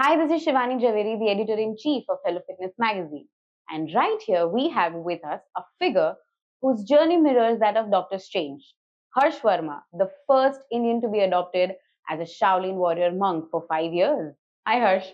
Hi, this is Shivani Javeri, the editor-in-chief of Hello Fitness magazine. And right here we have with us a figure whose journey mirrors that of Dr. Strange, Harshh Verma, the first Indian to be adopted as a Shaolin Warrior Monk for 5 years. Hi, Harsh.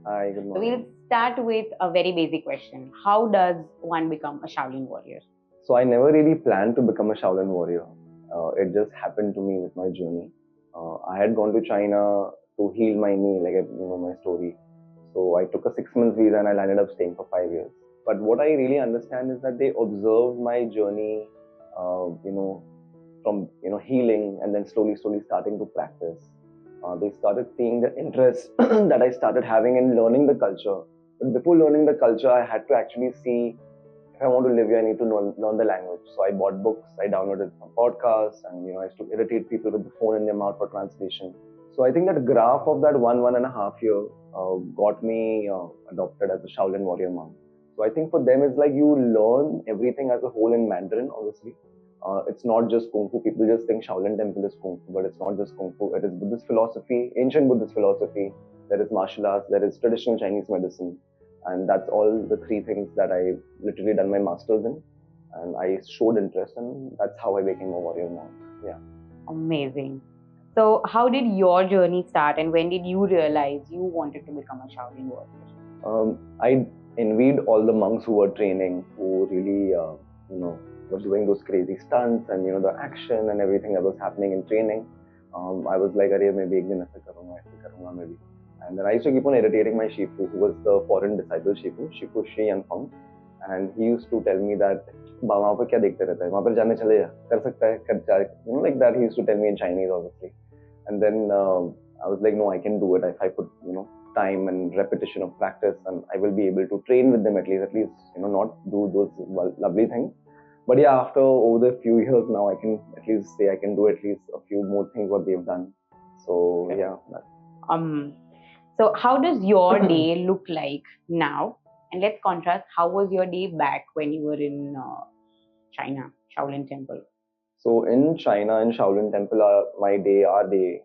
Hi, good So we'll morning. start with a very basic question. How does one become a Shaolin Warrior? So I never really planned to become a Shaolin warrior. It just happened to me with my journey. I had gone to China to heal my knee, like my story. So I took a 6 months visa and I landed up staying for 5 years. But what I really understand is that they observed my journey, from healing and then slowly starting to practice. They started seeing the interest that I started having in learning the culture. But before learning the culture, I had to actually see if I want to live here, I need to learn the language. So I bought books, I downloaded some podcasts, and I used to irritate people with the phone in their mouth for translation. So I think that graph of that 1.5 year got me adopted as a Shaolin Warrior Monk. So I think for them it's like you learn everything as a whole in Mandarin, obviously. It's not just Kung Fu. People just think Shaolin Temple is Kung Fu, but it's not just Kung Fu. It is Buddhist philosophy, ancient Buddhist philosophy. There is martial arts, there is traditional Chinese medicine, and that's all the three things that I literally done my masters in, and I showed interest, and that's how I became a warrior monk. Yeah. Amazing. So how did your journey start and when did you realize you wanted to become a Shaolin Warrior? I envied all the monks who were training, who really, were doing those crazy stunts and the action and everything that was happening in training. I was like, "Arey, maybe ek din aise karunga, maybe." And then I used to keep on irritating my Shifu, who was the foreign disciple Shifu Shi and Feng, and he used to tell me that, वहाँ पर क्या देखते रहता है, वहाँ पर जाने चले जा, कर सकता है, कर जा, like that. He used to tell me in Chinese, obviously. And then I was like, no, I can do it if I put time and repetition of practice, and I will be able to train with them at least not do those lovely things. But yeah, after over the few years now, I can at least say I can do at least a few more things what they've done. So yeah. Um, so how does your day look like now? And let's contrast how was your day back when you were in China, Shaolin Temple? So in China, in Shaolin Temple, our day,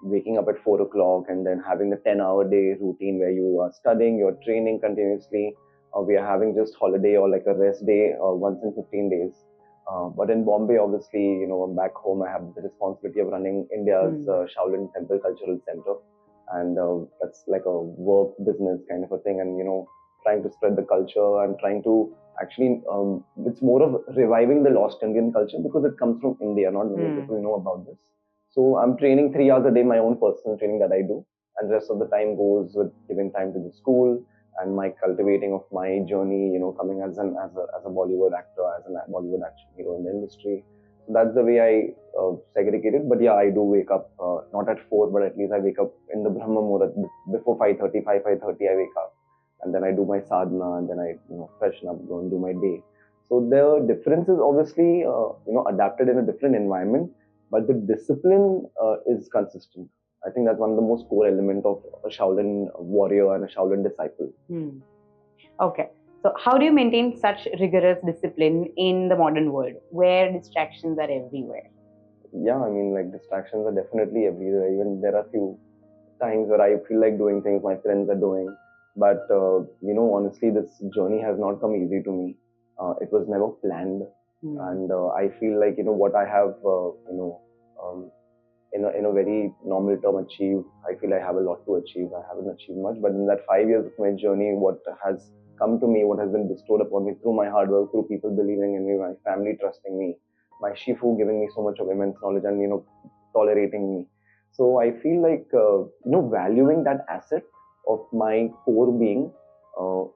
waking up at 4 o'clock and then having the 10-hour day routine where you are studying, you're training continuously. We are having just holiday or like a rest day once in 15 days. But in Bombay, obviously, I'm back home. I have the responsibility of running India's Shaolin Temple Cultural Center. And that's like a work business kind of a thing. And, trying to spread the culture and trying to actually, it's more of reviving the lost Indian culture because it comes from India. Not many people know about this. So I'm training 3 hours a day, my own personal training that I do, and the rest of the time goes with giving time to the school and my cultivating of my journey. Coming as a Bollywood actor, as a Bollywood action hero in the industry. So that's the way I segregate it. But yeah, I do wake up not at 4, but at least I wake up in the Brahma Muhurat before 5:30, 5:30 I wake up, and then I do my sadhana, and then I freshen up, go and do my day. So the difference is obviously adapted in a different environment, but the discipline is consistent. I think that's one of the most core element of a Shaolin warrior and a Shaolin disciple. Okay. So how do you maintain such rigorous discipline in the modern world where distractions are everywhere? Yeah, I mean, like, distractions are definitely everywhere. Even there are few times where I feel like doing things my friends are doing. But, honestly, this journey has not come easy to me. It was never planned. And I feel like, what I have, um, in a very normal term achieved, I feel I have a lot to achieve. I haven't achieved much. But in that 5 years of my journey, what has come to me, what has been bestowed upon me through my hard work, through people believing in me, my family trusting me, my Shifu giving me so much of immense knowledge and, tolerating me. So I feel like, valuing that asset of my core being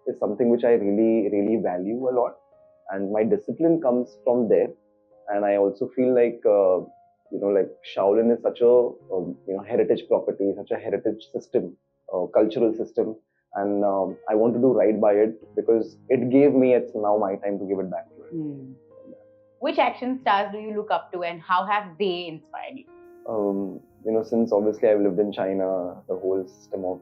is something which I really, really value a lot. And my discipline comes from there. And I also feel like, like Shaolin is such a, heritage property, such a heritage system, cultural system. And I want to do right by it because it gave me, it's now my time to give it back to it. Which action stars do you look up to and how have they inspired you? Since obviously I've lived in China, the whole system of,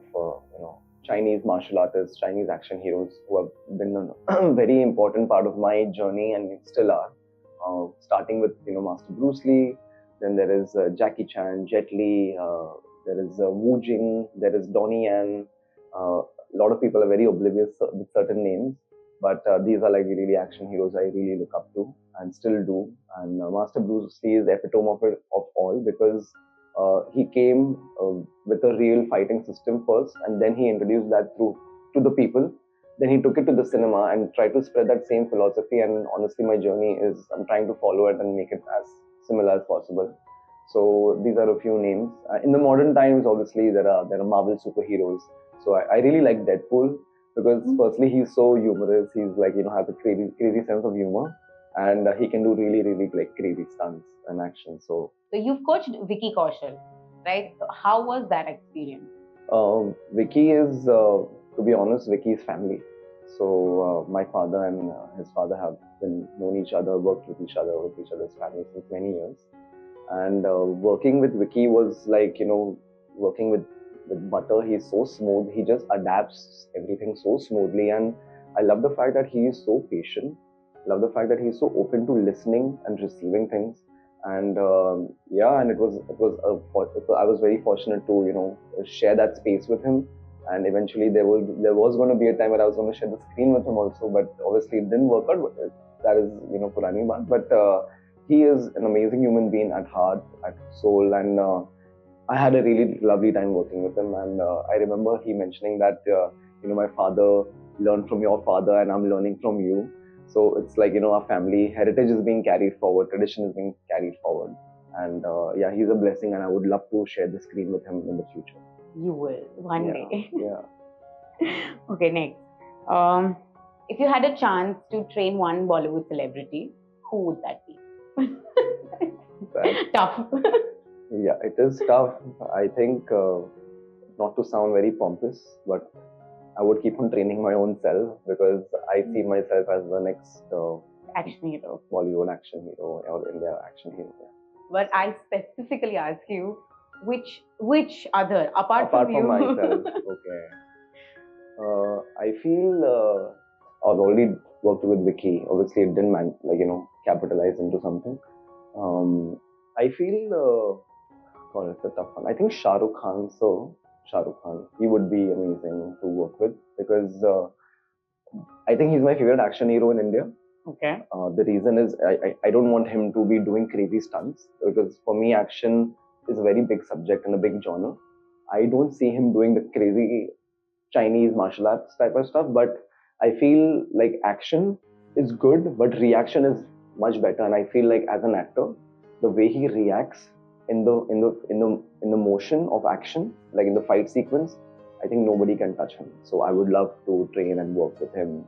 Chinese martial artists, Chinese action heroes who have been a very important part of my journey and still are. Starting with, Master Bruce Lee, then there is Jackie Chan, Jet Li, there is Wu Jing, there is Donnie Yen. A lot of people are very oblivious with certain names, but these are like really action heroes I really look up to and still do. And Master Bruce Lee is the epitome of it of all, because he came with a real fighting system first, and then he introduced that through to the people. Then he took it to the cinema and tried to spread that same philosophy. And honestly, my journey is I'm trying to follow it and make it as similar as possible. So these are a few names. In the modern times, obviously there are Marvel superheroes. So I really like Deadpool because firstly he's so humorous. He's like has a crazy sense of humor, and he can do really like crazy stunts and action. So you've coached Vicky Kaushal, right? So how was that experience? Vicky is, to be honest, Vicky is family. So my father and his father have been known each other, worked with each other, with each other's family since many years. And working with Vicky was like working with butter. He's so smooth. He just adapts everything so smoothly, and I love the fact that he is so patient. Love the fact that he's so open to listening and receiving things. And yeah, and I was very fortunate to share that space with him. And eventually there was going to be a time where I was going to share the screen with him also, but obviously it didn't work out. That is Purani Baat. But he is an amazing human being at heart, at soul, and I had a really lovely time working with him. And I remember he mentioning that my father learned from your father, and I'm learning from you. So it's like our family heritage is being carried forward, tradition is being carried forward, and yeah, he's a blessing, and I would love to share the screen with him in the future. You will one day. Yeah. Okay, next. Um, if you had a chance to train one Bollywood celebrity, who would that be? Tough. Yeah, it is tough. I think, not to sound very pompous, but I would keep on training my own self, because I see myself as the next Action hero. Bollywood action hero or India action hero. Yeah. But I specifically ask you, which other apart Apart from from you? myself, okay. I feel I've already worked with Vicky. Obviously, it didn't capitalize into something. I feel God, it's a tough one. I think Shah Rukh Khan. So Shah Rukh Khan, he would be amazing to work with, because I think he's my favorite action hero in India. Okay. The reason is I don't want him to be doing crazy stunts, because for me action is a very big subject and a big genre. I don't see him doing the crazy Chinese martial arts type of stuff, but I feel like action is good, but reaction is much better. And I feel like as an actor, the way he reacts in the motion of action, like in the fight sequence, I think nobody can touch him. So I would love to train and work with him.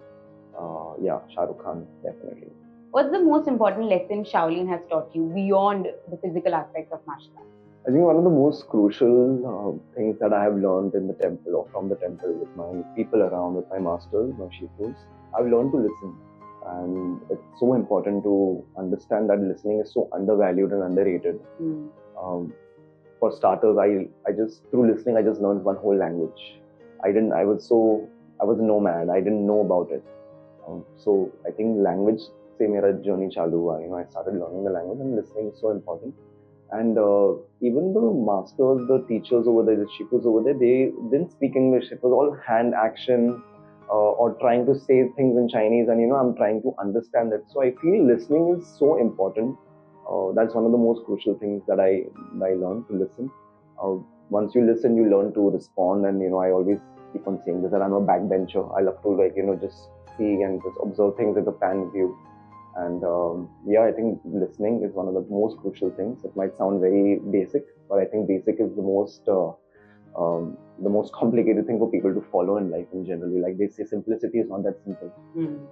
Yeah, Shah Rukh Khan, definitely. What's the most important lesson Shaolin has taught you beyond the physical aspects of martial arts? I think one of the most crucial things that I have learned in the temple or from the temple with my people around, with my masters, my shifus, I've learned to listen. And it's so important to understand that listening is so undervalued and underrated. For starters, I just through listening I just learned one whole language. I was a nomad. I didn't know about it. So I think language से मेरा journey चालू हुआ. I started learning the language, and listening is so important. And even the masters, the teachers over there, the shifus over there, they didn't speak English. It was all hand action, or trying to say things in Chinese, and I'm trying to understand it. So I feel listening is so important. That's one of the most crucial things that I learned, to listen. Once you listen, you learn to respond, and I always keep on saying this, that I'm a backbencher. I love to just see and just observe things with a pan view. And yeah, I think listening is one of the most crucial things. It might sound very basic, but I think basic is the most complicated thing for people to follow in life in general. Like they say, simplicity is not that simple.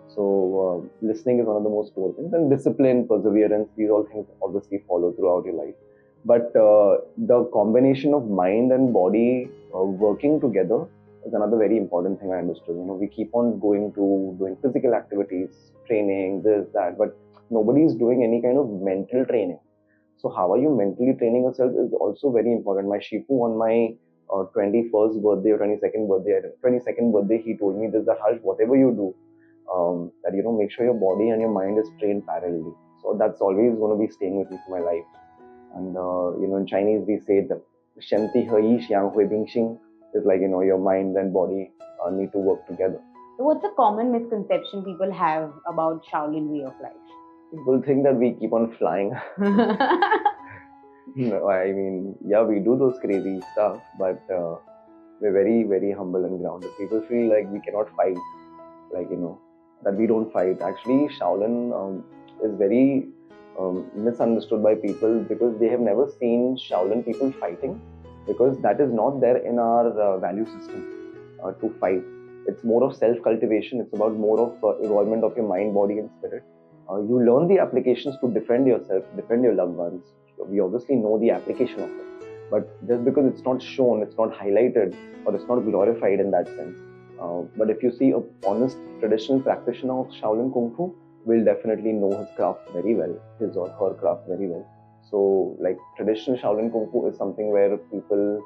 So listening is one of the most core things. And discipline, perseverance, these all things obviously follow throughout your life. But the combination of mind and body working together is another very important thing I understood. We keep on going to doing physical activities, training, this, that, but nobody is doing any kind of mental training. So how are you mentally training yourself is also very important. My Shifu on my 21st birthday or 22nd birthday, he told me this, that Harsh, whatever you do, that make sure your body and your mind is trained parallelly. So that's always going to be staying with me for my life. And in Chinese we say that Shanti He Xiang Hui Bing Xing is like, your mind and body need to work together. So what's a common misconception people have about Shaolin way of life? People think that we keep on flying. No, I mean, yeah, we do those crazy stuff, but we're very, very humble and grounded. People feel like we cannot fight, like, that we don't fight. Actually, Shaolin is very misunderstood by people because they have never seen Shaolin people fighting, because that is not there in our value system to fight. It's more of self cultivation, it's about more of involvement of your mind, body, and spirit. You learn the applications to defend yourself, defend your loved ones. We obviously know the application of it. But just because it's not shown, it's not highlighted, or it's not glorified in that sense. But if you see a honest traditional practitioner of Shaolin Kung Fu, will definitely know his craft very well, his or her craft very well. So, like traditional Shaolin Kung Fu is something where people,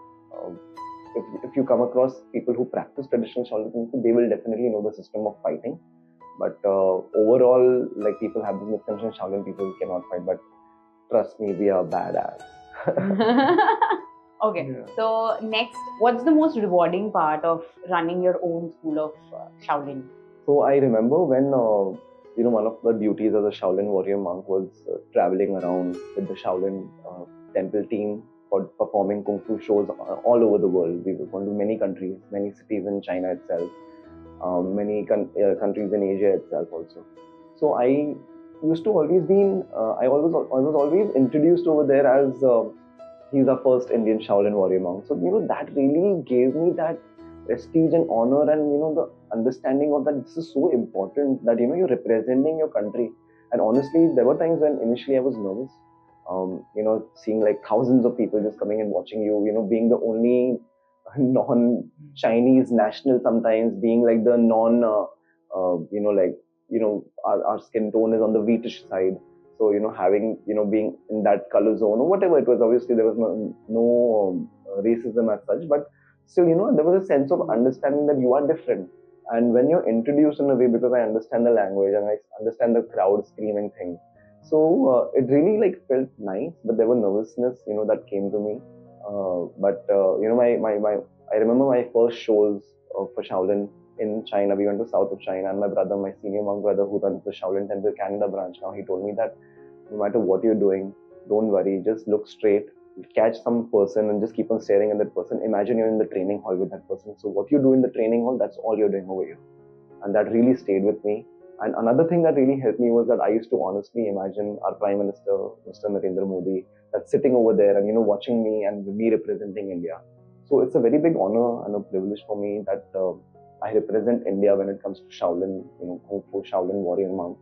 if you come across people who practice traditional Shaolin Kung Fu, they will definitely know the system of fighting. But overall, like people have this misconception Shaolin people cannot fight, but trust me, we are badass. Okay, Yeah. so next, what's the most rewarding part of running your own school of Shaolin? So I remember when one of the duties as a Shaolin Warrior Monk was traveling around with the Shaolin temple team for performing kung fu shows all over the world. We were going to many countries, many cities in China itself, many countries in Asia itself also. So I used to always be I was always introduced over there as he's our first Indian Shaolin warrior monk. So that really gave me that prestige and honor, and the understanding of that this is so important, that you're representing your country. And honestly, there were times when initially I was nervous. Seeing like thousands of people just coming and watching you, being the only non-Chinese national, sometimes being like the non, like our skin tone is on the wheatish side. So having being in that color zone or whatever it was, obviously there was no racism as such, but still there was a sense of understanding that you are different. And when you're introduced in a way, because I understand the language and I understand the crowd screaming thing, so it really like felt nice, but there were nervousness that came to me. But my I remember my first shows for Shaolin in China. We went to south of China, and my brother, my senior monk brother, who runs the Shaolin Temple Canada branch now, he told me that no matter what you're doing, don't worry, just look straight, catch some person, and just keep on staring at that person. Imagine you're in the training hall with that person. So what you do in the training hall, that's all you're doing over here. And that really stayed with me. And another thing that really helped me was that I used to honestly imagine our Prime Minister, Mr. Narendra Modi, that's sitting over there and watching me and me representing India. So it's a very big honor and a privilege for me that I represent India when it comes to Shaolin, Kung Fu Shaolin Warrior Monk,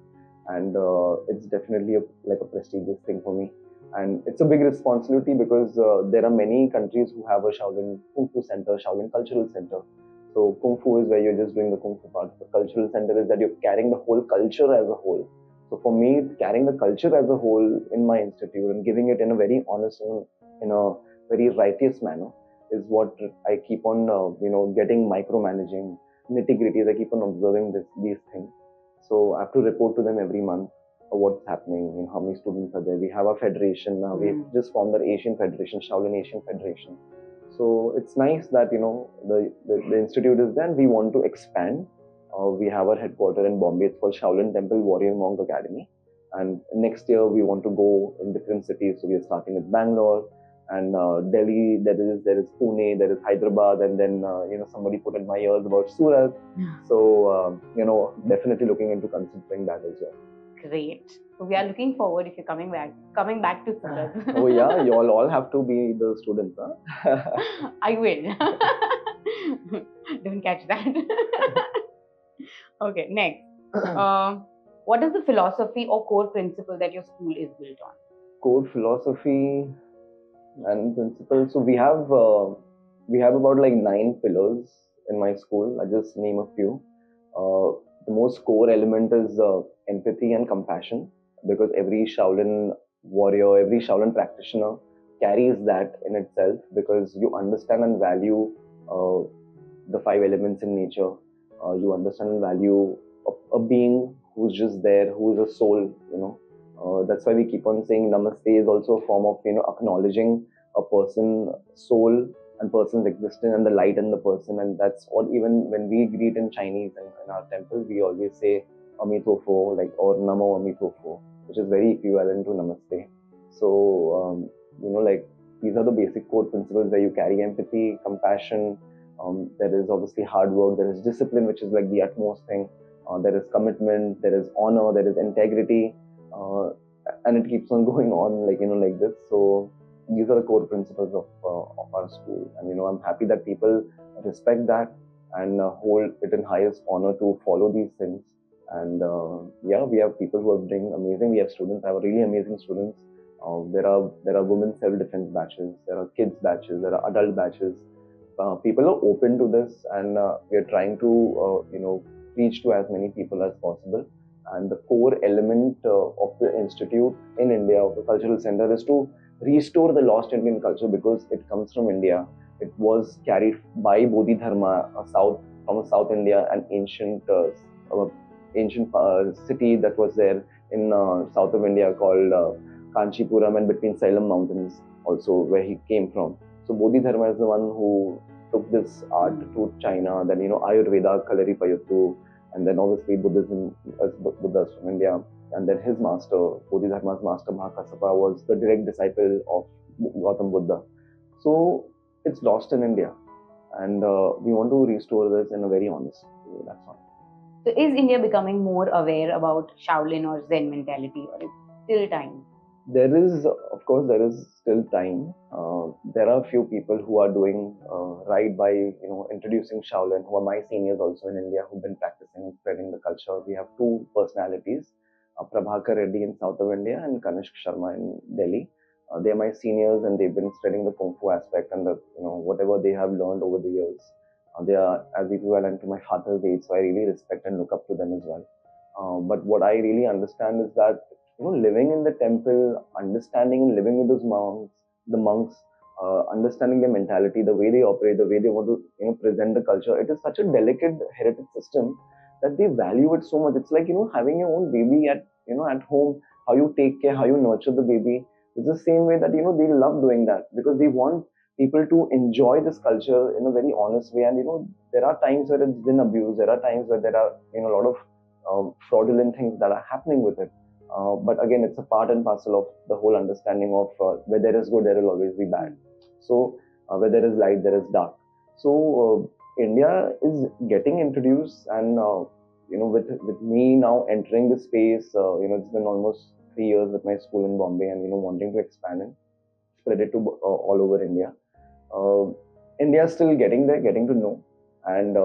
and it's definitely like a prestigious thing for me. And it's a big responsibility because there are many countries who have a Shaolin Kung Fu center, Shaolin Cultural Center. So Kung Fu is where you're just doing the Kung Fu part. The cultural center is that you're carrying the whole culture as a whole. So for me, carrying the culture as a whole in my institute and giving it in a very honest and in a very righteous manner is what I keep on, getting micromanaging nitty-gritties. I keep on observing these things. So I have to report to them every month what's happening, how many students are there. We have a federation now. We've just formed the Asian Federation, Shaolin Asian Federation. So it's nice that the institute is there and we want to expand. We have our headquarters in Bombay. It's called Shaolin Temple Warrior Monk Academy. And next year we want to go in different cities. So we are starting with Bangalore and Delhi. There is Pune, there is Hyderabad, and then somebody put in my ears about Surat. So definitely looking into considering that as well. Great. So we are looking forward if you're coming back to Surat. Oh yeah, you all have to be the students, huh? I will. Don't catch that. Okay, next. What is the philosophy or core principle that your school is built on? Core philosophy and principles. So we have about like 9 pillars in my school. I just name a few. The most core element is empathy and compassion, because every Shaolin warrior, every Shaolin practitioner carries that in itself, because you understand and value uh, the 5 elements in nature. You understand and value a being who's just there, who's a soul. That's why we keep on saying Namaste is also a form of acknowledging a person soul and person's existence and the light in the person. And that's what, even when we greet in Chinese in our temple, we always say Amitofo, like, or Namo Amitofo, which is very equivalent to Namaste. So, like, these are the basic core principles where you carry empathy, compassion. There is obviously hard work, there is discipline, which is like the utmost thing. There is commitment, there is honor, there is integrity, and it keeps on going on, like, like this. So these are the core principles of our school, and I'm happy that people respect that and hold it in highest honor to follow these things. And yeah, we have people who are doing amazing. We have students. I have really amazing students. There are women's self-defense batches. There are kids batches. There are adult batches. People are open to this, and we are trying to reach to as many people as possible. And the core element of the institute in India, of the cultural center, is to restore the lost Indian culture, because it comes from India. It was carried by Bodhidharma, from South India, an ancient city that was there in south of India called Kanchipuram, and between Salem mountains also, where he came from. So Bodhidharma is the one who took this art to China. Then Ayurveda, Kalari Payattu, and then obviously Buddhism, as Buddhas from India. And then his master, Bodhidharma's master Mahakasapa, was the direct disciple of Gautam Buddha. So it's lost in India, and we want to restore this in a very honest way. That's all. So is India becoming more aware about Shaolin or Zen mentality, or is still time? There is, of course, there is still time. There are a few people who are doing right by introducing Shaolin, who are my seniors also in India, who've been practicing and spreading the culture. We have two personalities, Prabhakar Reddy in south of India and Kanishk Sharma in Delhi. They are my seniors, and they've been spreading the kung fu aspect and the whatever they have learned over the years. They are as equivalent to my father's age, so I really respect and look up to them as well. But what I really understand is that living in the temple, understanding and living with those monks, understanding their mentality, the way they operate, the way they want to present the culture. It is such a delicate heritage system that they value it so much. It's like having your own baby at home. How you take care, how you nurture the baby. It's the same way that they love doing that, because they want people to enjoy this culture in a very honest way. And there are times where it's been abused. There are times where there are a lot of fraudulent things that are happening with it. But again, it's a part and parcel of the whole understanding of where there is good, there will always be bad. So where there is light, there is dark. So India is getting introduced, and with me now entering the space, it's been almost 3 years with my school in Bombay, and wanting to expand and spread it to all over India. India is still getting there, getting to know. And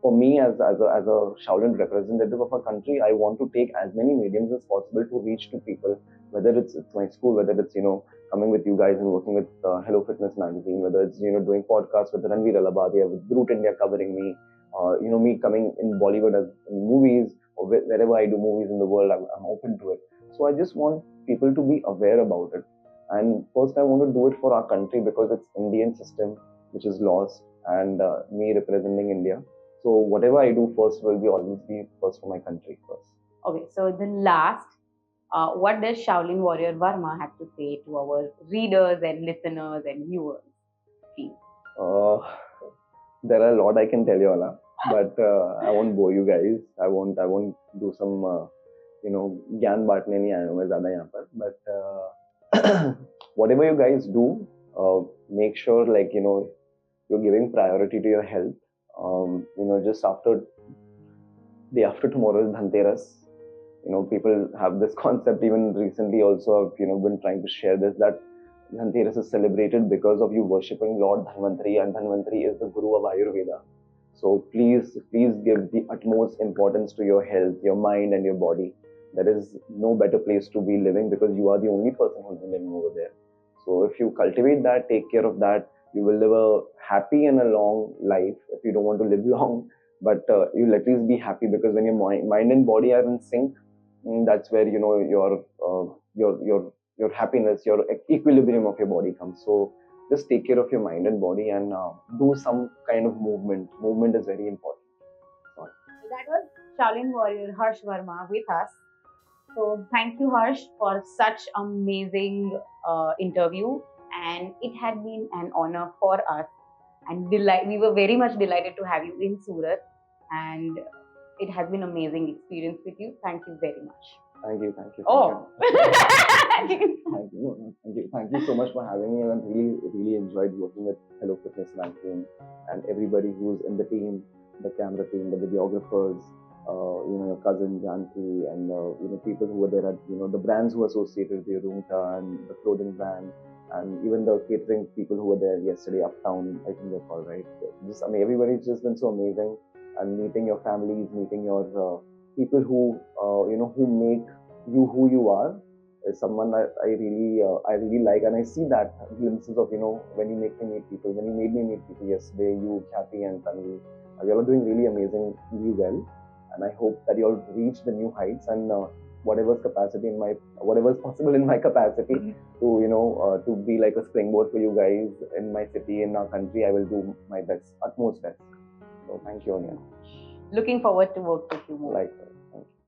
for me, as a Shaolin representative of a country, I want to take as many mediums as possible to reach to people, whether it's my school, whether it's coming with you guys and working with Hello Fitness magazine, whether it's doing podcasts with Ranveer Alabadia, with Brute India covering me, me coming in Bollywood as in movies, or wherever I do movies in the world, I'm open to it. So I just want people to be aware about it. And first, I want to do it for our country, because it's Indian system which is lost, and me representing India. So whatever I do first will be always be first for my country first. Okay, so the last, what does Shaolin Warrior Verma have to say to our readers and listeners and viewers? Please. There are a lot I can tell you, Ala, but I won't bore you guys. I won't do some ज्ञान बांटने नहीं आया हूँ मैं ज़्यादा यहाँ पर. But whatever you guys do, make sure, like, you're giving priority to your health. Just day after tomorrow is Dhanteras. People have this concept. Even recently also, I've been trying to share this, that Dhanteras is celebrated because of you worshipping Lord Dhanvantari, and Dhanvantari is the guru of Ayurveda. So please give the utmost importance to your health, your mind and your body. There is no better place to be living, because you are the only person who's living over there. So if you cultivate that, take care of that, you will live a happy and a long life. If you don't want to live long, but you'll at least be happy, because when your mind and body are in sync, that's where your happiness, your equilibrium of your body comes. So just take care of your mind and body, and do some kind of movement. Movement is very important. So that was Shaolin Warrior Harshh Verma with us. So thank you, Harsh, for such amazing interview. and it had been an honor for us, and we were very much delighted to have you in Surat, and it has been amazing experience with you. Thank you very much. Thank you, thank you. Oh. Thank you. Thank you so much for having me, and I really enjoyed working with Hello Fitness Magazine and everybody who's in the team, the camera team, the videographers, your cousin Janki, and people who were there at the brands who associated with the Roomta and the clothing brand, and even the catering people who were there yesterday, Uptown, I think they're called, right? Everybody's just been so amazing, and meeting your families, meeting your people who who make you who you are is someone that I really like, and I see that glimpses of when you make me meet people, when you made me meet people yesterday, you, Kathy, and Tanvi, you all are doing really amazingly well, and I hope that you all reach the new heights, and whatever's possible in my capacity to be like a springboard for you guys in my city, in our country. I will do my best, utmost best. So thank you, Anya. Looking forward to work with you more. Likewise. Thank you.